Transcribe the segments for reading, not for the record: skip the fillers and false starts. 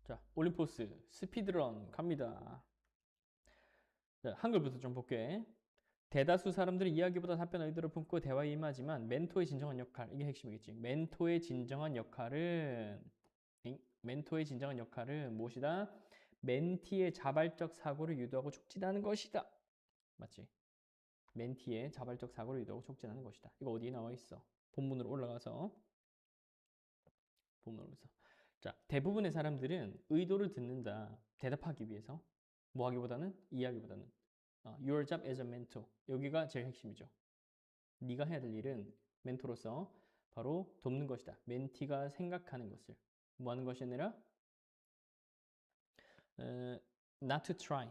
자, 올림포스 스피드런 갑니다. 자, 한글부터 좀 볼게. 대다수 사람들이 이야기보다 답변 의도를 품고 대화에 임하지만 멘토의 진정한 역할, 이게 핵심이겠지. 멘토의 진정한 역할은 무엇이다? 멘티의 자발적 사고를 유도하고 촉진하는 것이다. 맞지? 멘티의 자발적 사고를 유도하고 촉진하는 것이다. 이거 어디에 나와 있어? 본문으로 올라가서. 자, 대부분의 사람들은 의도를 듣는다. 대답하기 위해서. 뭐 하기보다는? 이해하기보다는. Your job as a mentor. 여기가 제일 핵심이죠. 네가 해야 될 일은 멘토로서 바로 돕는 것이다. 멘티가 생각하는 것을. 뭐 하는 것이 아니라 not to try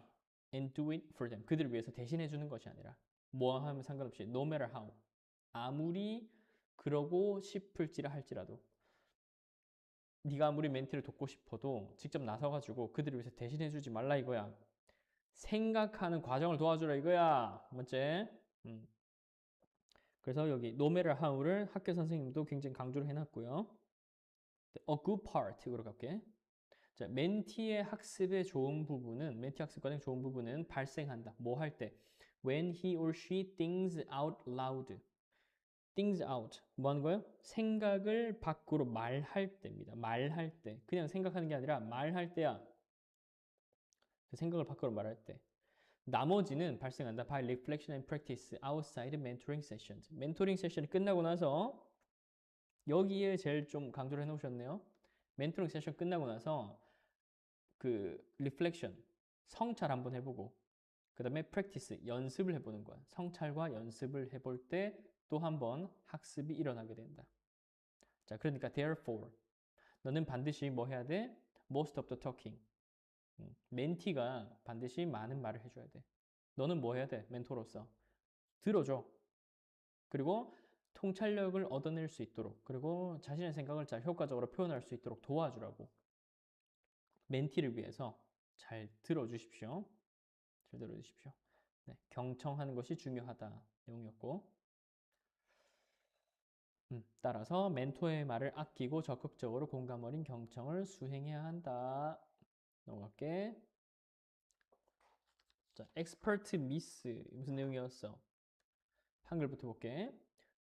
and do it for them. 그들을 위해서 대신해 주는 것이 아니라 뭐 하면 상관없이 no matter how. 아무리 그러고 싶을지라 할지라도 네가 아무리 멘티를 돕고 싶어도 직접 나서가지고 그들을 위해서 대신해주지 말라 이거야. 생각하는 과정을 도와주라 이거야. 맞지? 음. 그래서 여기 no matter how를 학교 선생님도 굉장히 강조를 해놨고요. A good part으로 갈게. 자, 멘티 학습의 좋은 부분은 발생한다. 뭐 할 때? When he or she thinks out loud. thinks out. 뭐 하는 거예요? 생각을 밖으로 말할 때입니다. 말할 때. 그냥 생각하는 게 아니라 말할 때야. 그 생각을 밖으로 말할 때. 나머지는 발생한다. By reflection and practice outside mentoring sessions. 멘토링 세션이 끝나고 나서 여기에 제일 좀 강조를 해놓으셨네요. 멘토링 세션 끝나고 나서 그 reflection, 성찰 한번 해보고 그 다음에 practice, 연습을 해보는 거야. 성찰과 연습을 해볼 때 또 한 번 학습이 일어나게 된다. 자, 그러니까 therefore 너는 반드시 뭐 해야 돼? Most of the talking. 멘티가 반드시 많은 말을 해줘야 돼. 너는 뭐 해야 돼? 멘토로서. 들어줘. 그리고 통찰력을 얻어낼 수 있도록, 그리고 자신의 생각을 잘 효과적으로 표현할 수 있도록 도와주라고. 멘티를 위해서 잘 들어주십시오. 잘 들어주십시오. 네, 경청하는 것이 중요하다. 내용이었고. 따라서 멘토의 말을 아끼고 적극적으로 공감 어린 경청을 수행해야 한다. 넘어갈게. 자, expert miss 무슨 내용이었어? 한글부터 볼게.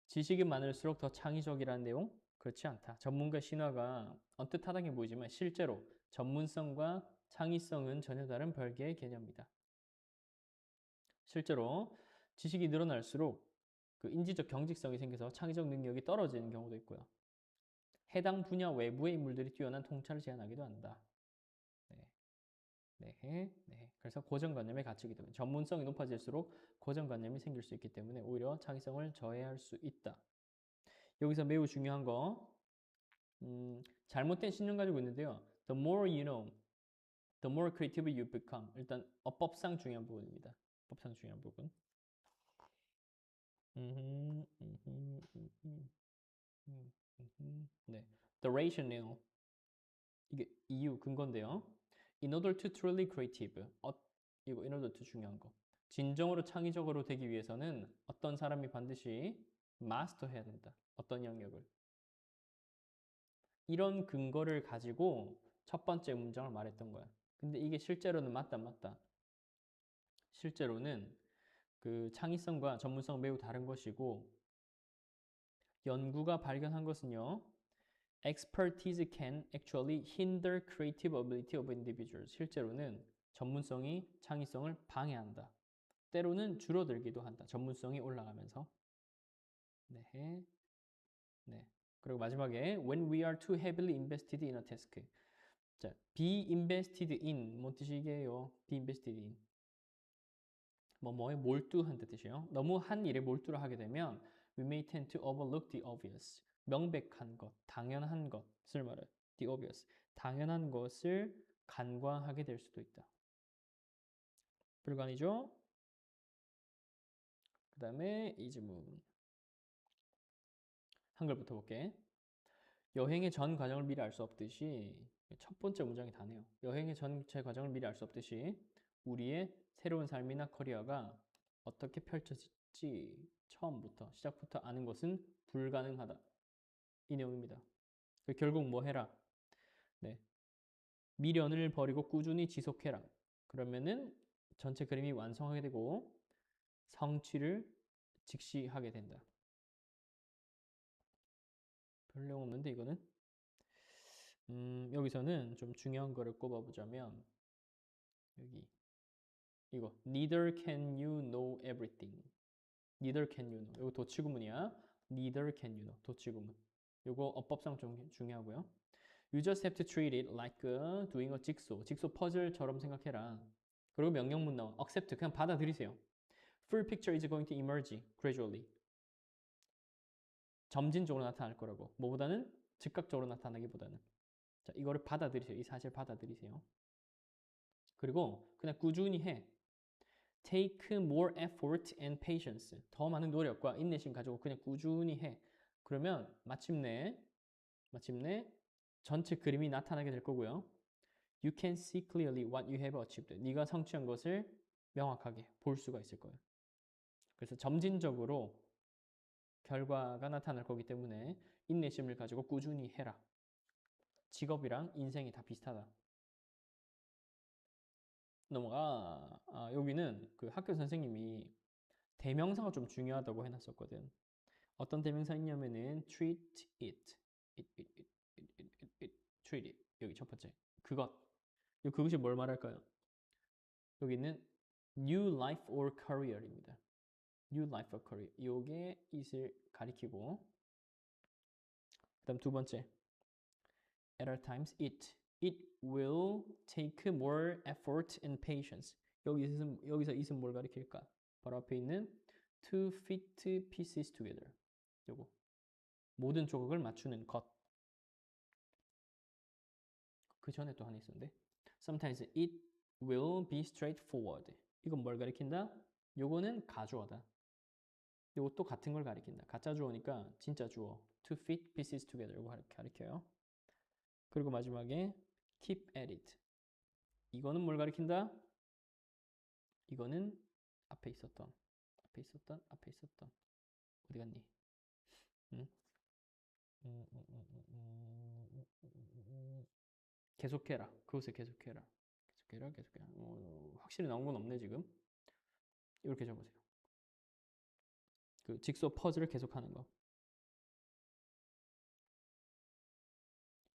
지식이 많을수록 더 창의적이라는 내용? 그렇지 않다. 전문가 신화가 언뜻하다게 보이지만 실제로 전문성과 창의성은 전혀 다른 별개의 개념이다. 실제로 지식이 늘어날수록 그 인지적 경직성이 생겨서 창의적 능력이 떨어지는 경우도 있고요. 해당 분야 외부의 인물들이 뛰어난 통찰을 제안하기도 한다. 네. 그래서 고정관념의 가치이기 때문에 전문성이 높아질수록 고정관념이 생길 수 있기 때문에 오히려 창의성을 저해할 수 있다. 여기서 매우 중요한 거 잘못된 신념 가지고 있는데요. The more you know, the more creative you become. 일단 어법상 중요한 부분입니다. 법상 중요한 부분. 네, the rationale. 이게 이유, 근거인데요. In order to truly creative. 이거 in order to 중요한 거. 진정으로 창의적으로 되기 위해서는 어떤 사람이 반드시 마스터해야 된다. 어떤 영역을. 이런 근거를 가지고 첫 번째 문장을 말했던 거야. 근데 이게 실제로는 맞다. 실제로는 그 창의성과 전문성은 매우 다른 것이고 연구가 발견한 것은요. Expertise can actually hinder creative ability of individuals. 실제로는 전문성이 창의성을 방해한다. 때로는 줄어들기도 한다. 전문성이 올라가면서. 네. 네. 그리고 마지막에 when we are too heavily invested in a task. 자, be invested in 뭔 뜻이게요? be invested in. 뭐에 몰두한다는 뜻이에요. 너무 한 일에 몰두를 하게 되면 we may tend to overlook the obvious. 명백한 것, 당연한 것을 말해. the obvious. 당연한 것을 간과하게 될 수도 있다. 불가이죠? 그 다음에 이 질문. 한글부터 볼게. 여행의 전 과정을 미리 알 수 없듯이 첫 번째 문장이 다네요. 여행의 전체 과정을 미리 알 수 없듯이 우리의 새로운 삶이나 커리어가 어떻게 펼쳐질지 처음부터 시작부터 아는 것은 불가능하다. 이 내용입니다. 결국 뭐 해라? 네. 미련을 버리고 꾸준히 지속해라. 그러면은 전체 그림이 완성하게 되고 성취를 직시하게 된다. 별 내용 없는데 이거는 여기서는 좀 중요한 거를 꼽아보자면 여기 이거 neither can you know everything. neither can you know. 이거 도치구문이야. neither can you know. 도치구문. 이거 어법상 좀 중요하고요. You just have to treat it like doing a jigsaw. 직소 퍼즐처럼 생각해라. 그리고 명령문 나와. accept. 그냥 받아들이세요. Full picture is going to emerge gradually. 점진적으로 나타날 거라고. 뭐보다는 즉각적으로 나타나기보다는. 자, 이거를 받아들이세요. 이 사실 받아들이세요. 그리고 그냥 꾸준히 해. Take more effort and patience. 더 많은 노력과 인내심 가지고 그냥 꾸준히 해. 그러면 마침내 전체 그림이 나타나게 될 거고요. You can see clearly what you have achieved. 네가 성취한 것을 명확하게 볼 수가 있을 거예요. 그래서 점진적으로 결과가 나타날 거기 때문에 인내심을 가지고 꾸준히 해라. 직업이랑 인생이 다 비슷하다. 넘어가. 여기는 그 학교 선생님이 대명사가 좀 중요하다고 해놨었거든. 어떤 대명사 있냐면은 treat it, treat it. 여기 첫 번째 그것. 그것이 뭘 말할까요? 여기는 new life or career입니다. new life or career. 요게 it을 가리키고 그다음 두 번째 at all times it will take more effort and patience. 여기서 it은 뭘 가리킬까? 바로 앞에 있는 to fit pieces together. 요거 모든 조각을 맞추는 것. 그 전에 또 하나 있었는데 sometimes it will be straightforward. 이건 뭘 가리킨다? 요거는 가주어다. 요것도 같은 걸 가리킨다. 가짜 주어니까 진짜 주어. To fit pieces together. 이거 가리켜요. 그리고 마지막에 keep at it. 이거는 뭘 가리킨다? 이거는 앞에 있었던 어디 갔니? 응? 계속해라. 그것을 계속해라. 확실히 나온 건 없네 지금. 이렇게 적으세요. 그 직소 퍼즐을 계속하는 거.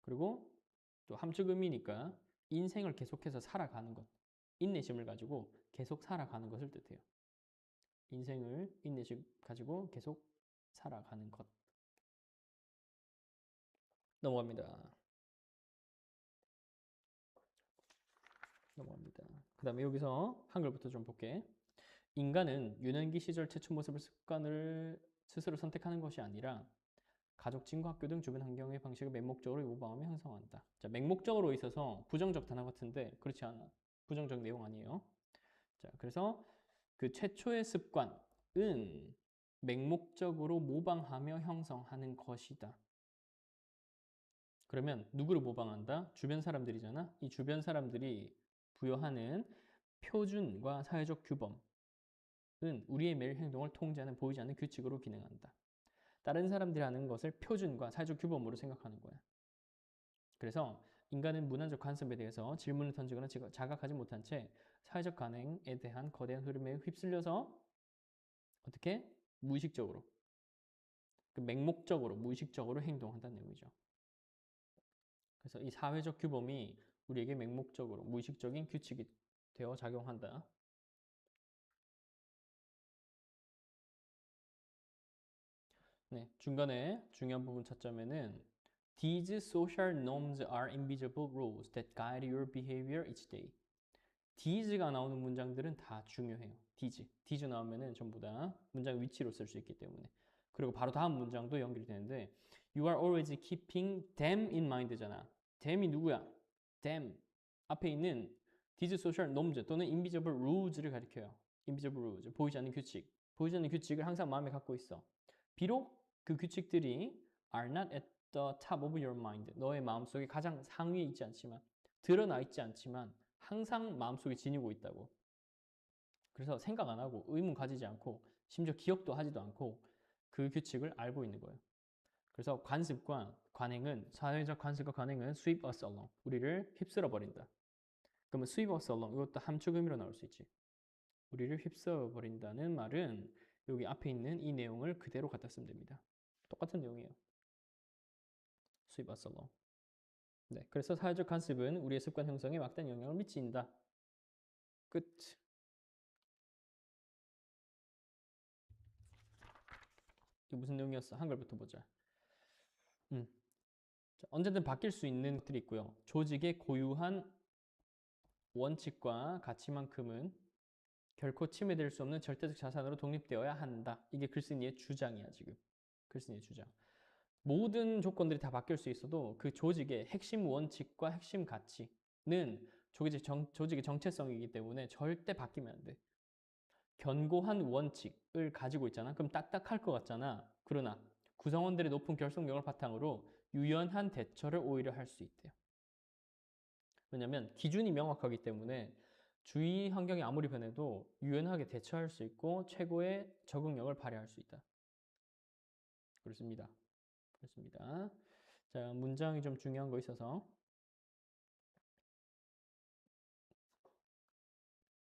그리고 또 함축 의미니까 인생을 계속해서 살아가는 것. 인내심을 가지고 계속 살아가는 것을 뜻해요. 인생을 인내심 가지고 계속 살아가는 것. 넘어갑니다. 그 다음에 여기서 한글부터 좀 볼게. 인간은 유년기 시절 최초 모습을 습관을 스스로 선택하는 것이 아니라 가족, 친구, 학교 등 주변 환경의 방식을 맹목적으로 모방하며 형성한다. 자, 맹목적으로 있어서 부정적 단어 같은데 그렇지 않아. 부정적 내용 아니에요. 자, 그래서 그 최초의 습관은 맹목적으로 모방하며 형성하는 것이다. 그러면 누구를 모방한다? 주변 사람들이잖아. 이 주변 사람들이 부여하는 표준과 사회적 규범은 우리의 매일 행동을 통제하는 보이지 않는 규칙으로 기능한다. 다른 사람들이 하는 것을 표준과 사회적 규범으로 생각하는 거야. 그래서 인간은 문화적 관습에 대해서 질문을 던지거나 자각하지 못한 채 사회적 관행에 대한 거대한 흐름에 휩쓸려서 어떻게? 무의식적으로, 그 맹목적으로, 무의식적으로 행동한다는 내용이죠. 그래서 이 사회적 규범이 우리에게 맹목적으로, 무의식적인 규칙이 되어 작용한다. 네, 중간에 중요한 부분 찾자면은 These social norms are invisible rules that guide your behavior each day. These가 나오는 문장들은 다 중요해요. These 나오면은 전부 다 문장 위치로 쓸 수 있기 때문에. 그리고 바로 다음 문장도 연결이 되는데 You are always keeping them in mind잖아. them이 누구야? them 앞에 있는 These social norms 또는 invisible rules를 가리켜요. invisible rules, 보이지 않는 규칙. 보이지 않는 규칙을 항상 마음에 갖고 있어. 비록 그 규칙들이 are not at the top of your mind. 너의 마음속에 가장 상위에 있지 않지만, 드러나 있지 않지만 항상 마음속에 지니고 있다고. 그래서 생각 안 하고 의문 가지지 않고 심지어 기억도 하지도 않고 그 규칙을 알고 있는 거예요. 그래서 관습과 관행은 사회적 관습과 관행은 sweep us along. 우리를 휩쓸어 버린다. 그러면 sweep us along 이것도 함축 의미로 나올 수 있지. 우리를 휩쓸어 버린다는 말은 여기 앞에 있는 이 내용을 그대로 갖다 쓰면 됩니다. 똑같은 내용이에요. sweep us along. 네, 그래서 사회적 관습은 우리의 습관 형성에 막대한 영향을 미친다. 끝. 이게 무슨 내용이었어? 한글부터 보자. 자, 언제든 바뀔 수 있는 것들이 있고요. 조직의 고유한 원칙과 가치만큼은 결코 침해될 수 없는 절대적 자산으로 독립되어야 한다. 이게 글쓴이의 주장이야, 지금. 글쓴이의 주장. 모든 조건들이 다 바뀔 수 있어도 그 조직의 핵심 원칙과 핵심 가치는 조직의 정체성이기 때문에 절대 바뀌면 안 돼. 견고한 원칙을 가지고 있잖아. 그럼 딱딱할 것 같잖아. 그러나 구성원들의 높은 결속력을 바탕으로 유연한 대처를 오히려 할 수 있대요. 왜냐하면 기준이 명확하기 때문에 주위 환경이 아무리 변해도 유연하게 대처할 수 있고 최고의 적응력을 발휘할 수 있다. 그렇습니다. 그렇습니다. 자, 문장이 좀 중요한 거 있어서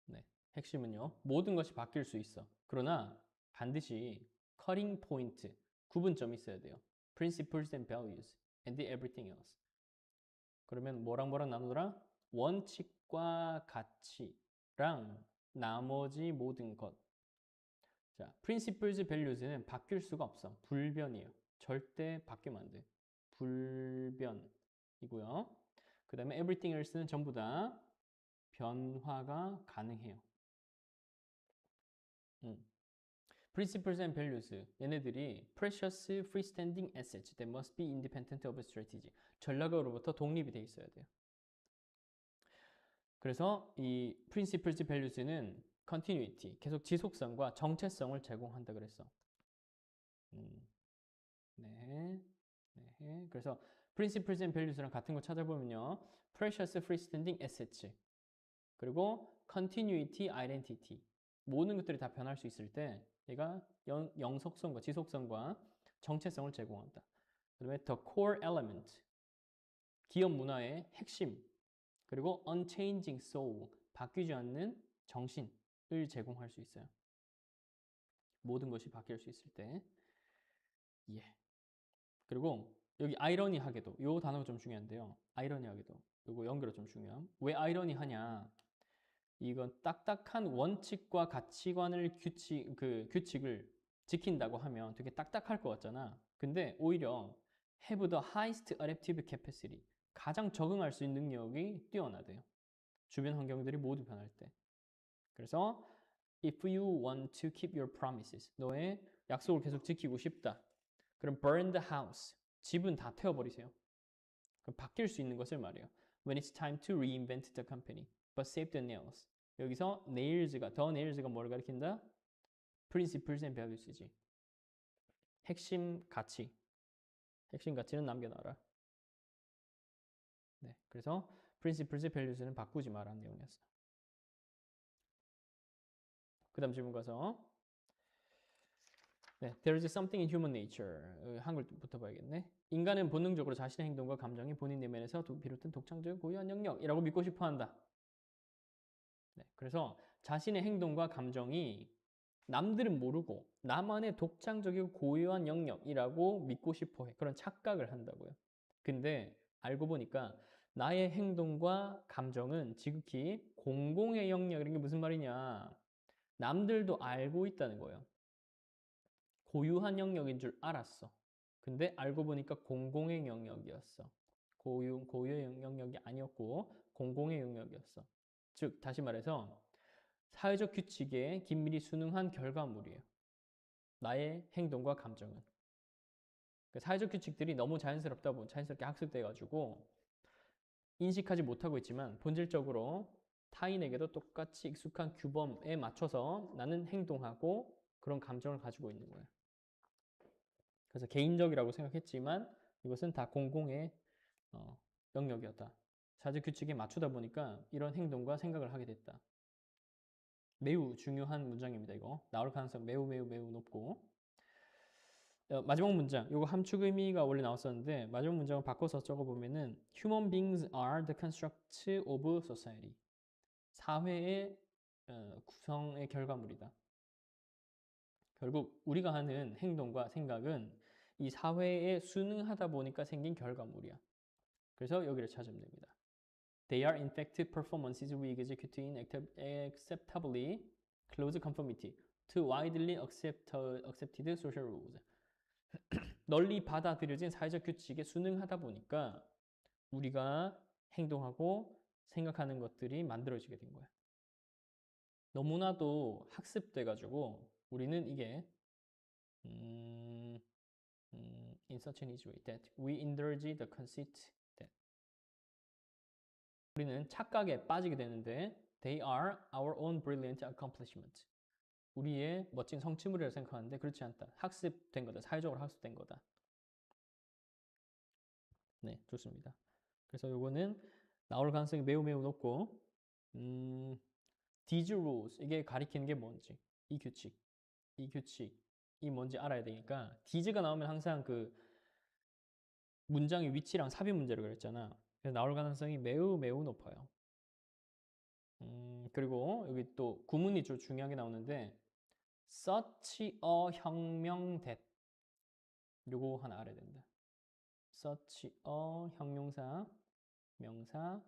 네, 핵심은요. 모든 것이 바뀔 수 있어. 그러나 반드시 cutting point, 구분점이 있어야 돼요. Principles and values and everything else. 그러면 뭐랑 나누더라? 원칙과 가치랑 나머지 모든 것. 자, principles, values는 바뀔 수가 없어. 불변이에요. 절대 바뀌면 안 돼. 불변이고요. 그 다음에 everything else는 전부 다 변화가 가능해요. Principles and values. 얘네들이 precious freestanding assets that must be independent of strategy. 전략으로부터 독립이 돼 있어야 돼요. 그래서 이 principles, values는 continuity, 계속 지속성과 정체성을 제공한다 그랬어. 네. 네. 그래서 principles and values랑 같은 거 찾아보면요. precious freestanding assets. 그리고 continuity, identity. 모든 것들이 다 변할 수 있을 때 얘가 영속성과 지속성과 정체성을 제공한다. 그다음에 the core element. 기업 문화의 핵심. 그리고 unchanging soul. 바뀌지 않는 정신을 제공할 수 있어요. 모든 것이 바뀔 수 있을 때. 예. 그리고 여기 아이러니하게도 이 단어가 좀 중요한데요. 아이러니하게도 이거 연결이 좀 중요함. 왜 아이러니하냐? 이건 딱딱한 원칙과 가치관을 규칙을 지킨다고 하면 되게 딱딱할 것 같잖아. 근데 오히려 have the highest adaptive capacity. 가장 적응할 수 있는 능력이 뛰어나대요. 주변 환경들이 모두 변할 때. 그래서 if you want to keep your promises. 너의 약속을 계속 지키고 싶다. 그럼 burn the house. 집은 다 태워버리세요. 그럼 바뀔 수 있는 것을 말해요. When it's time to reinvent the company, but save the nails. 여기서 nails가, the nails가 뭘 가리킨다? Principles and values지. 핵심 가치. 핵심 가치는 남겨놔라. 네, 그래서 Principles and values는 바꾸지 마라는 내용이었어. 그 다음 질문 가서 네, there is something in human nature. 한글부터 봐야겠네. 인간은 본능적으로 자신의 행동과 감정이 본인 내면에서 비롯된 독창적인 고유한 영역이라고 믿고 싶어한다. 네, 그래서 자신의 행동과 감정이 남들은 모르고 나만의 독창적이고 고유한 영역이라고 믿고 싶어해. 그런 착각을 한다고요. 근데 알고 보니까 나의 행동과 감정은 지극히 공공의 영역이라는 게 무슨 말이냐. 남들도 알고 있다는 거예요. 고유한 영역인 줄 알았어. 근데 알고 보니까 공공의 영역이었어. 고유의 영역이 아니었고 공공의 영역이었어. 즉 다시 말해서 사회적 규칙에 긴밀히 순응한 결과물이에요. 나의 행동과 감정은. 사회적 규칙들이 너무 자연스럽게 학습돼가지고 인식하지 못하고 있지만 본질적으로 타인에게도 똑같이 익숙한 규범에 맞춰서 나는 행동하고 그런 감정을 가지고 있는 거예요. 그래서 개인적이라고 생각했지만 이것은 다 공공의 영역이었다. 사회적 규칙에 맞추다 보니까 이런 행동과 생각을 하게 됐다. 매우 중요한 문장입니다. 이거 나올 가능성 매우 높고 마지막 문장, 요거 함축 의미가 원래 나왔었는데 마지막 문장을 바꿔서 적어보면은 Human beings are the construct of society. 사회의 구성의 결과물이다. 결국 우리가 하는 행동과 생각은 이 사회에 순응하다 보니까 생긴 결과물이야. 그래서 여기를 찾으면 됩니다. They are in fact performances we execute in acceptably close conformity to widely accepted social rules. 널리 받아들여진 사회적 규칙에 순응하다 보니까 우리가 행동하고 생각하는 것들이 만들어지게 된 거야. 너무나도 학습돼가지고 우리는 이게 in such an easy way that we indulge the conceit that 우리는 착각에 빠지게 되는데 they are our own brilliant accomplishment. 우리의 멋진 성취물이라고 생각하는데 그렇지 않다. 학습된 거다. 사회적으로 학습된 거다. 네, 좋습니다. 그래서 요거는 나올 가능성이 매우 높고 these rules 이게 가리키는 게 뭔지 이 규칙이 뭔지 알아야 되니까 these가 나오면 항상 그 문장의 위치랑 삽입 문제를 그랬잖아. 그래서 나올 가능성이 매우 높아요. 그리고 여기 또 구문이 좀 중요하게 나오는데 such a 혁명 that 요거 하나 알아야 된다. such a 형용사 명사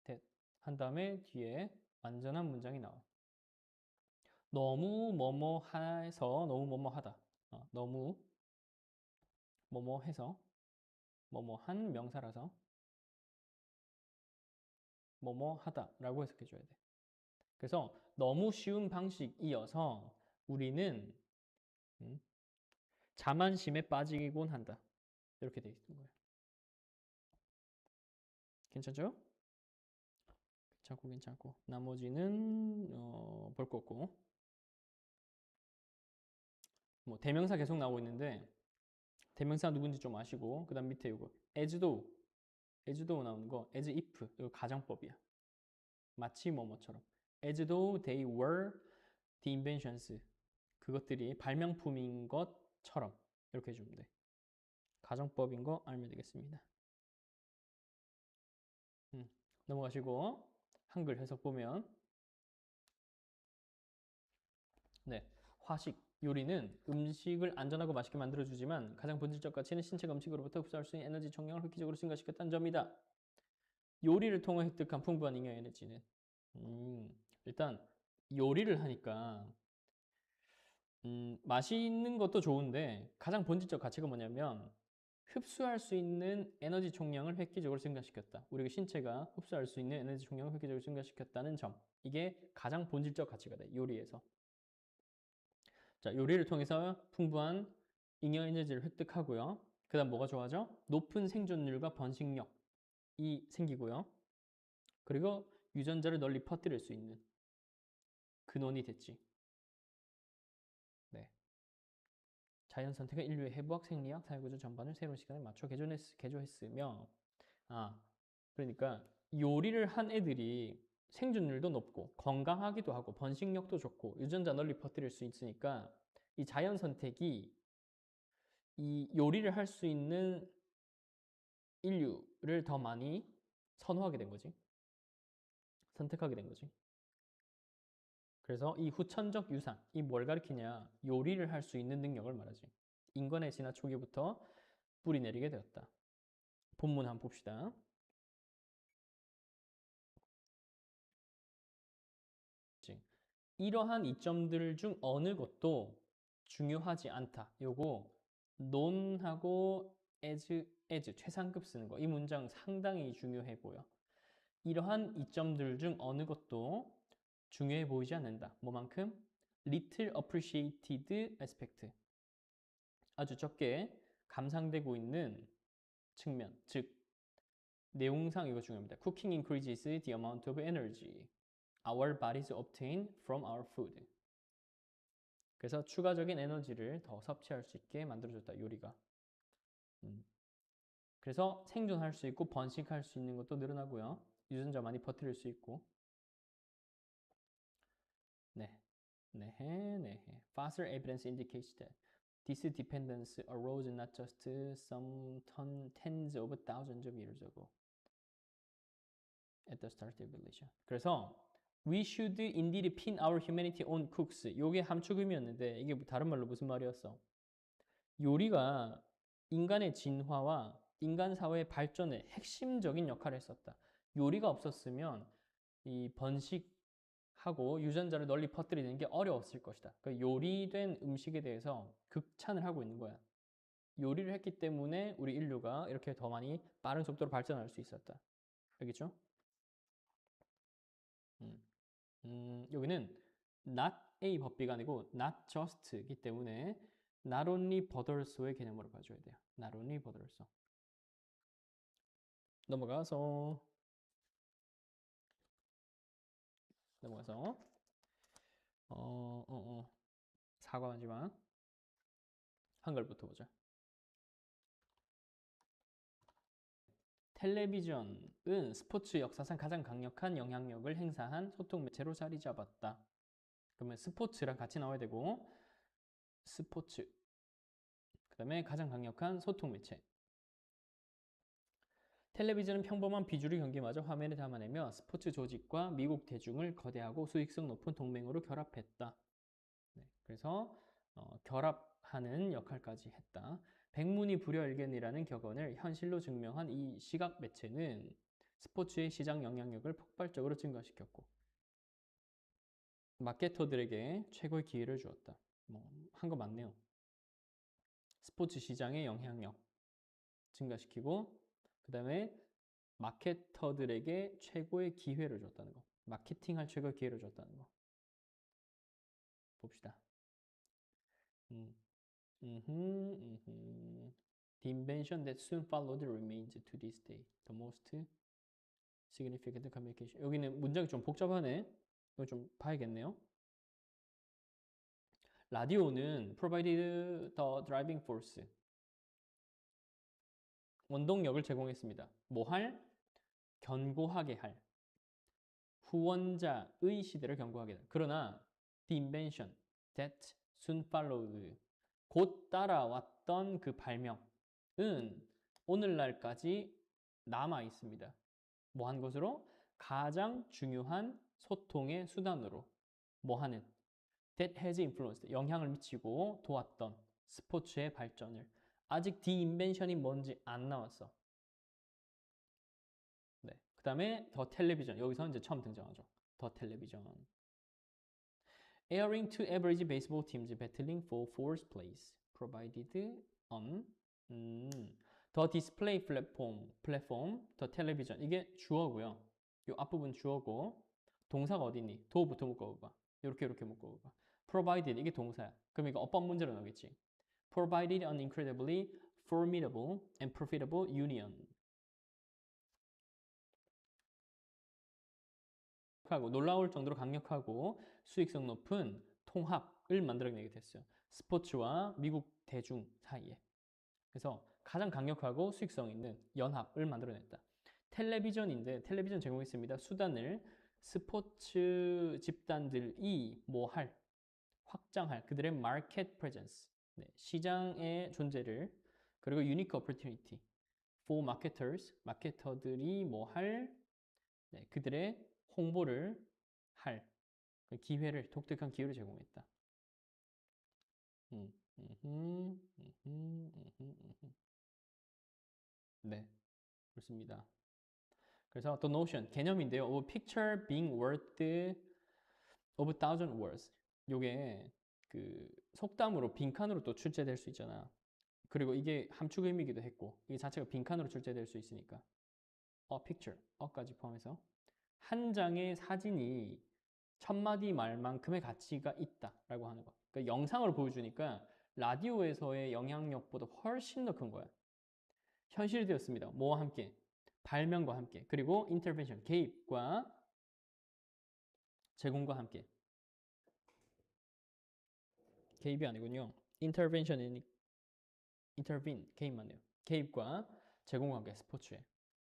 that 한 다음에 뒤에 완전한 문장이 나와. 너무 뭐뭐해서 너무 뭐뭐하다. 너무 뭐뭐해서 뭐뭐한 명사라서 뭐뭐하다라고 해석해줘야 돼. 그래서 너무 쉬운 방식이어서 우리는 자만심에 빠지곤 한다. 이렇게 돼 있는 거예요. 괜찮죠? 괜찮고 나머지는 볼 거 없고 뭐 대명사 계속 나오고 있는데 대명사 누군지 좀 아시고 그 다음 밑에 이거 as though 나오는 거 as if 이거 가정법이야. 마치 뭐뭐처럼 as though they were the inventions 그것들이 발명품인 것처럼 이렇게 해주면 돼. 가정법인 거 알면 되겠습니다. 넘어가시고 한글 해석 보면 네, 화식, 요리는 음식을 안전하고 맛있게 만들어주지만 가장 본질적 가치는 신체가 음식으로부터 흡수할 수 있는 에너지 총량을 획기적으로 증가시켰다는 점이다. 요리를 통해 획득한 풍부한 잉여 에너지는 일단 요리를 하니까 맛있는 것도 좋은데 가장 본질적 가치가 뭐냐면 흡수할 수 있는 에너지 총량을 획기적으로 증가시켰다. 우리가 신체가 흡수할 수 있는 에너지 총량을 획기적으로 증가시켰다는 점. 이게 가장 본질적 가치가 돼. 요리에서. 자, 요리를 통해서 풍부한 잉여 에너지를 획득하고요. 그 다음 뭐가 좋아져? 높은 생존율과 번식력이 생기고요. 그리고 유전자를 널리 퍼뜨릴 수 있는 근원이 됐지. 네. 자연 선택은 인류의 회복, 생리학, 사회구조 전반을 새로운 시간에 맞춰 개조했으며 그러니까 요리를 한 애들이 생존율도 높고 건강하기도 하고 번식력도 좋고 유전자 널리 퍼뜨릴 수 있으니까 이 자연 선택이 이 요리를 할 수 있는 인류를 더 많이 선호하게 된 거지. 선택하게 된 거지. 그래서 이 후천적 유산, 이 뭘 가리키냐? 요리를 할 수 있는 능력을 말하지. 인간의 진화 초기부터 뿌리 내리게 되었다. 본문 한번 봅시다. 이러한 이점들 중 어느 것도 중요하지 않다. 요거 논하고 as 최상급 쓰는 거. 이 문장 상당히 중요해 보여. 이러한 이점들 중 어느 것도 중요해 보이지 않는다. 뭐만큼? little appreciated aspect. 아주 적게 감상되고 있는 측면. 즉 내용상 이거 중요합니다. Cooking increases the amount of energy our bodies obtain from our food. 그래서 추가적인 에너지를 더 섭취할 수 있게 만들어줬다. 요리가. 그래서 생존할 수 있고 번식할 수 있는 것도 늘어나고요. 유전자 많이 퍼뜨릴 수 있고. 네. Further evidence indicates that This dependence arose not just some tens of thousands of years ago at the start of evolution. 그래서 we should indeed pin our humanity on cooks. 요게 함축음이었는데 이게 다른 말로 무슨 말이었어? 요리가 인간의 진화와 인간 사회의 발전에 핵심적인 역할을 했었다. 요리가 없었으면 이 번식하고 유전자를 널리 퍼뜨리는 게 어려웠을 것이다. 그러니까 요리된 음식에 대해서 극찬을 하고 있는 거야. 요리를 했기 때문에 우리 인류가 이렇게 더 많이 빠른 속도로 발전할 수 있었다. 알겠죠? 여기는 not a 법비가 아니고 not just이기 때문에 not only but also의 개념으로 봐줘야 돼요. not only but also. 넘어가서 사과하지만 한글부터 보자. 텔레비전은 스포츠 역사상 가장 강력한 영향력을 행사한 소통 매체로 자리 잡았다. 그러면 스포츠랑 같이 나와야 되고 스포츠 그 다음에 가장 강력한 소통 매체. 텔레비전은 평범한 비주류 경기마저 화면에 담아내며 스포츠 조직과 미국 대중을 거대하고 수익성 높은 동맹으로 결합했다. 네, 그래서 결합하는 역할까지 했다. 백문이 불여일견이라는 격언을 현실로 증명한 이 시각 매체는 스포츠의 시장 영향력을 폭발적으로 증가시켰고 마케터들에게 최고의 기회를 주었다. 한 거 맞네요. 스포츠 시장의 영향력 증가시키고 그 다음에 마케터들에게 최고의 기회를 줬다는 거. 마케팅할 최고의 기회를 줬다는 거. 봅시다. The invention that soon followed remains to this day the most significant communication. 여기는 문장이 좀 복잡하네. 이거 좀 봐야겠네요. 라디오는 provided the driving force. 원동력을 제공했습니다. 뭐 할? 견고하게 할. 후원자의 시대를 견고하게 할. 그러나 the invention that soon followed 곧 따라왔던 그 발명은 오늘날까지 남아 있습니다. 뭐 한 것으로? 가장 중요한 소통의 수단으로 뭐 하는? that has influenced 영향을 미치고 도왔던 스포츠의 발전을. 아직 the invention이 뭔지 안 나왔어. 네. 그 다음에 더 텔레비전. 여기서 이제 처음 등장하죠. 더 텔레비전. Airing to average baseball teams battling for fourth place provided on the display platform, the television. 이게 주어고요. 이 앞부분 주어고 동사가 어디 있니? do부터 묶어봐. 이렇게 묶어봐. provided 이게 동사야. 그럼 이거 어법 문제로 나오겠지. provided an incredibly formidable and profitable union. 하고 놀라울 정도로 강력하고 수익성 높은 통합을 만들어내게 됐어요. 스포츠와 미국 대중 사이에. 그래서 가장 강력하고 수익성 있는 연합을 만들어냈다. 텔레비전인데 텔레비전 제공했습니다. 수단을 스포츠 집단들이 뭐 할? 확장할 그들의 마켓 프레젠스. 네, 시장의 존재를 그리고 unique opportunity for marketers. 마케터들이 뭐 할? 네, 그들의 홍보를 할 기회를 독특한 기회를 제공했다. 네, 그렇습니다. 그래서 the notion 개념인데요. of picture being worth of 1,000 words. 요게 그 속담으로 빈칸으로 또 출제될 수 있잖아. 그리고 이게 함축 의미이기도 했고 이게 자체가 빈칸으로 출제될 수 있으니까 picture, 까지 포함해서 한 장의 사진이 1000마디 말만큼의 가치가 있다라고 하는 거. 그러니까 영상으로 보여주니까 라디오에서의 영향력보다 훨씬 더 큰 거야. 현실이 되었습니다. 뭐와 함께? 발명과 함께. 그리고 intervention, 개입과 제공과 함께. 개입이 아니군요. intervention이 intervene, 개입만 해요. 개입과 제공과 함께 스포츠에.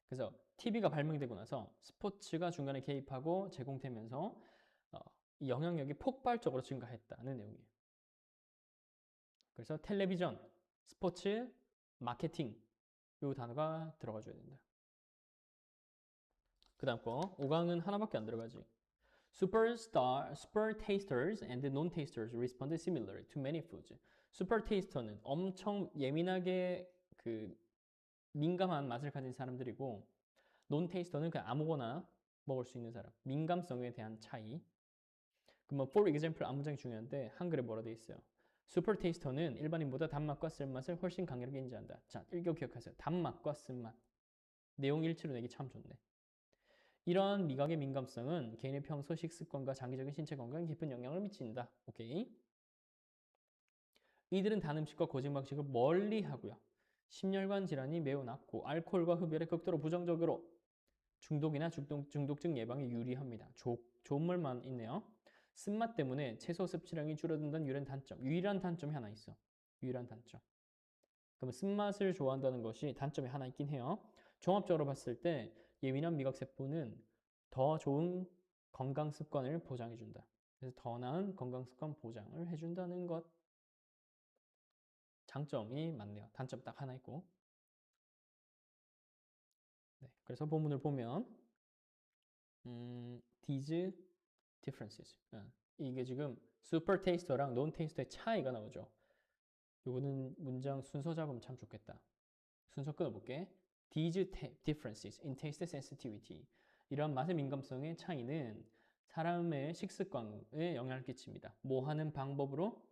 그래서 TV가 발명되고 나서 스포츠가 중간에 개입하고 제공되면서 이 영향력이 폭발적으로 증가했다는 내용이에요. 그래서 텔레비전, 스포츠, 마케팅 요 단어가 들어가줘야 된다. 그 다음 거 5강은 하나밖에 안 들어가지. Super tasters and non-tasters respond similarly to many foods. Super taster는 엄청 예민하게 그 민감한 맛을 가진 사람들이고 non-taster는 그냥 아무거나 먹을 수 있는 사람. 민감성에 대한 차이. 그러면 for example 안문장이 중요한데 한글에 뭐라 돼 있어요? Super taster는 일반인보다 단맛과 쓴맛을 훨씬 강렬하게 인지한다. 자, 읽어 기억하세요. 단맛과 쓴맛. 내용 일치로 내기 참 좋네. 이러한 미각의 민감성은 개인의 평소 식습관과 장기적인 신체 건강에 깊은 영향을 미친다. 오케이. 이들은 단 음식과 고집 방식을 멀리 하고요. 심혈관 질환이 매우 낮고 알코올과 흡연에 극도로 부정적으로 중독이나 중독증 예방에 유리합니다. 좋은 말만 있네요. 쓴맛 때문에 채소 섭취량이 줄어든다는 유일한 단점이 하나 있어. 유일한 단점. 그러면 쓴맛을 좋아한다는 것이 단점이 하나 있긴 해요. 종합적으로 봤을 때 예민한 미각세포는 더 좋은 건강 습관을 보장해준다. 그래서 더 나은 건강 습관 보장을 해준다는 것. 장점이 많네요. 단점 딱 하나 있고. 네, 그래서 본문을 보면 these differences. 이게 지금 super taster랑 non taster의 차이가 나오죠. 요거는 문장 순서 잡으면 참 좋겠다. 순서 끊어볼게. These differences in taste sensitivity. 이러한 맛의 민감성의 차이는 사람의 식습관에 영향을 끼칩니다. 뭐 하는 방식으로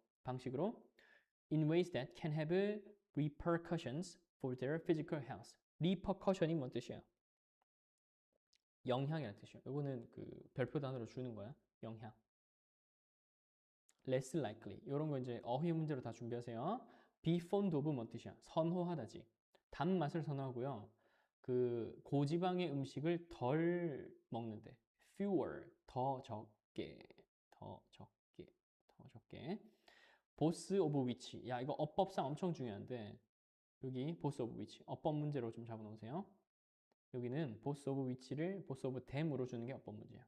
in ways that can have repercussions for their physical health. repercussion이 뭔 뜻이야? 영향이라는 뜻이에요. 이거는 그 별표 단어로 주는 거야. 영향. less likely. 이런 거 이제 어휘 문제로 다 준비하세요. be fond of 뭔 뜻이야? 선호하다지. 단맛을 선호하고요. 그 고지방의 음식을 덜 먹는데 fewer 더 적게 boss of which. 야, 이거 어법상 엄청 중요한데 여기 boss of which 어법 문제로 좀 잡아놓으세요. 여기는 boss of which를 boss of them으로 주는 게 어법 문제야.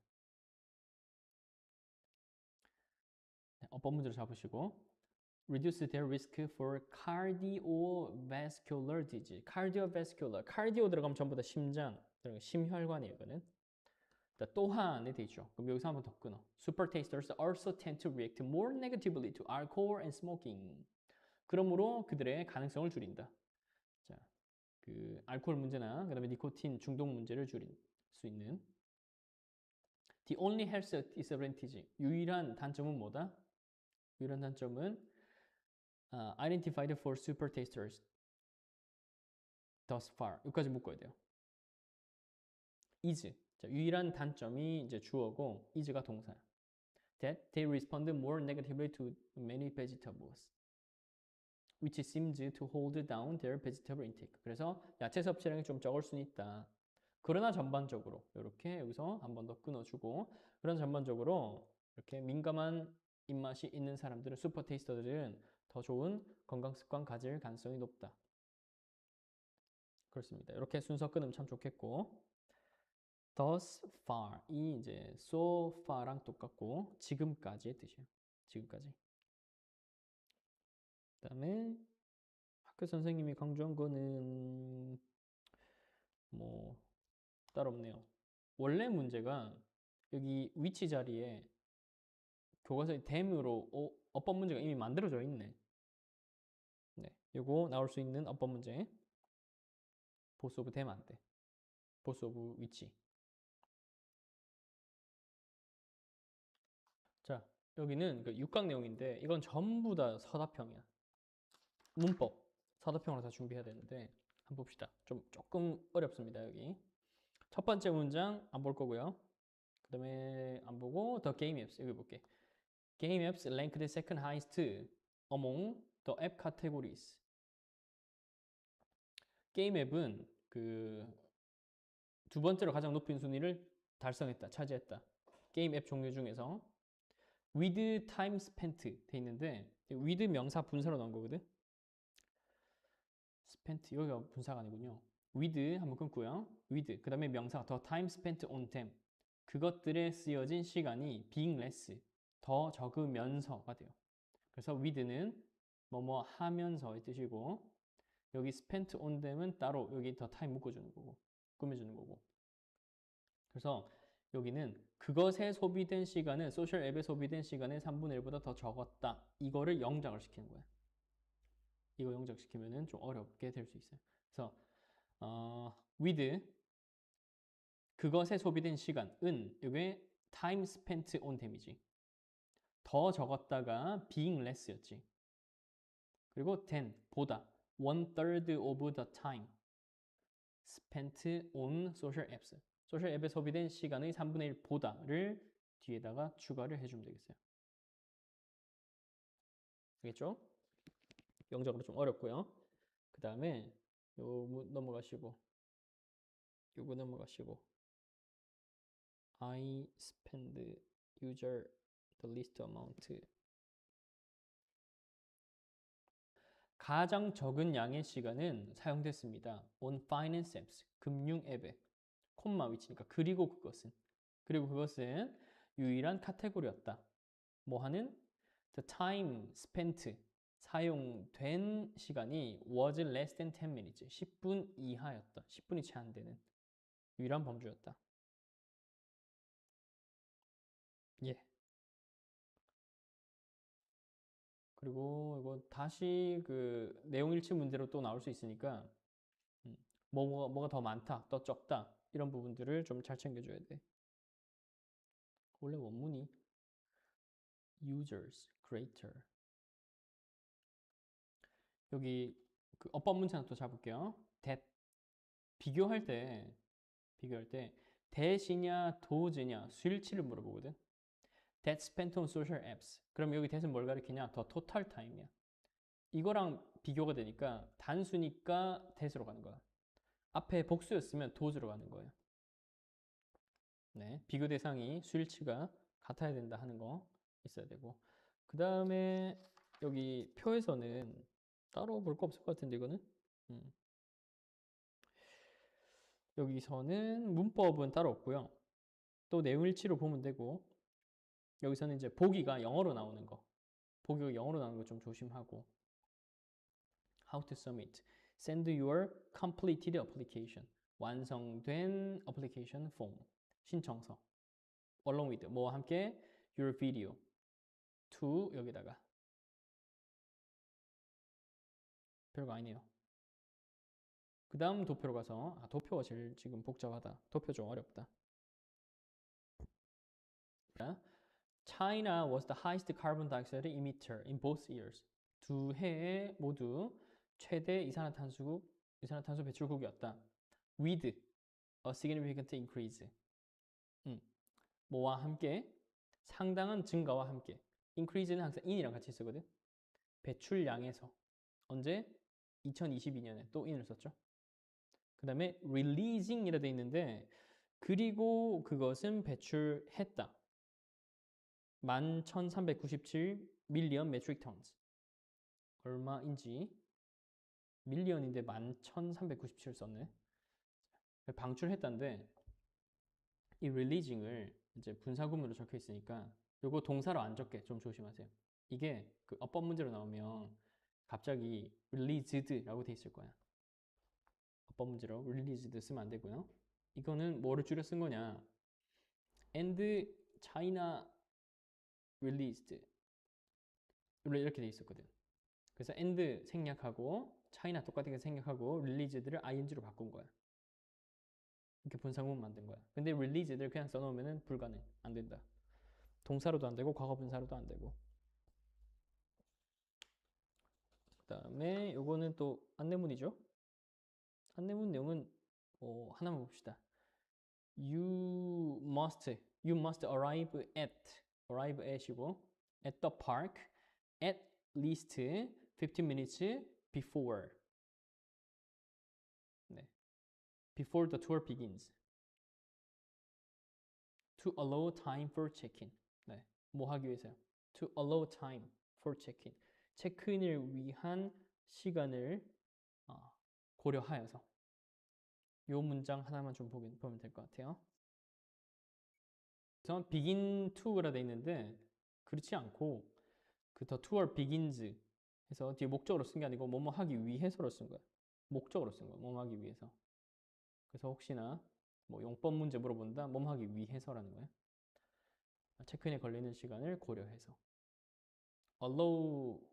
네, 어법 문제로 잡으시고 reduce their risk for cardiovascular disease. cardio 들어가면 전부 다 심장, 심혈관이에요. 이거는. 또한에 돼 있죠. 그럼 여기서 한번 더 끊어. Super tasters also tend to react more negatively to alcohol and smoking. 그러므로 그들의 가능성을 줄인다. 자, 그 알코올 문제나 그다음에 니코틴 중독 문제를 줄일 수 있는. The only health disadvantage. 유일한 단점은 뭐다? 유일한 단점은 identified for super tasters thus far. 여기까지 묶어야 돼요. is. 자, 유일한 단점이 이제 주어고 is가 동사야. That they respond more negatively to many vegetables, which seems to hold down their vegetable intake. 그래서 야채 섭취량이 좀 적을 수는 있다. 그러나 전반적으로 이렇게 여기서 한 번 더 끊어주고 그러나 전반적으로 이렇게 민감한 입맛이 있는 사람들은 슈퍼 테이스터들은 더 좋은 건강 습관 가질 가능성이 높다. 그렇습니다. 이렇게 순서 끊으면 참 좋겠고 thus far 이 이제 so far랑 똑같고 지금까지의 뜻이에요. 지금까지. 그다음에 학교 선생님이 강조한 거는 뭐 따로 없네요. 원래 문제가 여기 위치 자리에 교과서에 댐으로 어법 문제가 이미 만들어져 있네. 네, 요거 나올 수 있는 어법 문제. 보스 오브 댐 안 돼. 보스 오브 위치. 자, 여기는 그 6강 내용인데 이건 전부 다 서다평이야. 문법 서다평으로 다 준비해야 되는데 한번 봅시다. 조금 어렵습니다. 여기 첫 번째 문장 안 볼 거고요. 그 다음에 안 보고 The Game Apps 여기 볼게. Game Apps ranked second highest among the app categories. 게임 앱은 그 두 번째로 가장 높은 순위를 달성했다, 차지했다. 게임 앱 종류 중에서 with time spent 돼 있는데 with 명사 분사로 나온 거거든. spent 여기가 분사가 아니군요. with 한번 끊고요. with 그 다음에 명사 더 time spent on them 그것들에 쓰여진 시간이 being less 더 적으면서가 돼요. 그래서 with는 뭐뭐 하면서의 뜻이고 여기 spent on them은 따로 여기 더 타임 묶어주는 거고 꾸며주는 거고 그래서 여기는 그것에 소비된 시간은 소셜 앱에 소비된 시간의 3분의 1보다 더 적었다. 이거를 영작을 시키는 거야. 이거 영작시키면은 좀 어렵게 될 수 있어요. 그래서 with 그것에 소비된 시간은 이게 time spent on them이지. 더 적었다가 being less였지. 그리고 than 보다 1/3 of the time spent on social apps. 소셜 앱에 소비된 시간의 3분의 1 보다를 뒤에다가 추가를 해주면 되겠어요. 알겠죠? 영적으로 좀 어렵고요. 그 다음에 요 넘어가시고 요거 넘어가시고 I spend user the least amount 가장 적은 양의 시간은 사용됐습니다. on finance apps 금융 앱에 콤마 위치니까 그리고 그것은 유일한 카테고리였다. 뭐 하는 the time spent 사용된 시간이 was less than 10 minutes 10분 이하였다. 10분이 채 안 되는 유일한 범주였다. 예. 그리고 이거 다시 그 내용 일치 문제로 또 나올 수 있으니까 뭐가 더 많다, 더 적다 이런 부분들을 좀 잘 챙겨줘야 돼. 원래 원문이 users, greater 여기 그 어법 문제나 또 잡을게요. that 비교할 때 that이냐 does냐 수일치를 물어보거든. that spent on social apps. 그럼 여기 that은 뭘 가리키냐? 더 total time이야. 이거랑 비교가 되니까 단수니까 that으로 가는 거야. 앞에 복수였으면 dos로 가는 거예요. 네, 비교 대상이 수일치가 같아야 된다 하는 거 있어야 되고 그 다음에 여기 표에서는 따로 볼 거 없을 것 같은데 이거는 여기서는 문법은 따로 없고요. 또 내용일치로 보면 되고 여기서는 이제 보기가 영어로 나오는 거 좀 조심하고 How to submit Send your completed application 완성된 application form 신청서 along with 뭐와 함께 your video to 여기다가 별거 아니네요. 그 다음 도표로 가서 도표가 제일 지금 복잡하다. 도표 좀 어렵다. China was the highest carbon dioxide emitter in both years. 두 해에 모두 최대 이산화탄소 배출국이었다. With a significant increase. 뭐와 함께? 상당한 증가와 함께. increase는 항상 in이랑 같이 쓰거든. 배출량에서. 언제? 2022년에 또 in을 썼죠. 그 다음에 releasing이라 돼 있는데 그리고 그것은 배출했다. 11,397 million metric tons. 얼마인지 밀리언인데 11,397 썼네. 방출했다는데 이 releasing을 이제 분사구문으로 적혀 있으니까 요거 동사로 안 적게 좀 조심하세요. 이게 그 어법 문제로 나오면 갑자기 released라고 돼 있을 거야. 어법 문제로 released 쓰면 안 되고요. 이거는 뭐를 줄여 쓴 거냐? and China released 이렇게 돼 있었거든. 그래서 and 생략하고 China 똑같은 게 생략하고 released를 ing로 바꾼 거야. 이렇게 분사구문 만든 거야. 근데 released를 그냥 써놓으면 불가능. 안 된다. 동사로도 안 되고 과거 분사로도 안 되고. 그 다음에 요거는 또 안내문이죠. 안내문 내용은 하나만 봅시다. You must arrive at이고 at the park at least 15 minutes before. 네. Before the tour begins. To allow time for check-in. 네. 뭐 하기 위해서요? To allow time for check-in. 체크인을 위한 시간을 고려하여서. 요 문장 하나만 좀 보면 될 것 같아요. 그래서 begin to라 돼 있는데 그렇지 않고 그 the tour begins 해서 뒤에 목적으로 쓴 게 아니고 뭐뭐 하기 위해서로 쓴 거야. 목적으로 쓴 거야. 뭐뭐 하기 위해서. 그래서 혹시나 뭐 용법 문제 물어본다. 뭐뭐 하기 위해서라는 거야. 체크인에 걸리는 시간을 고려해서. allow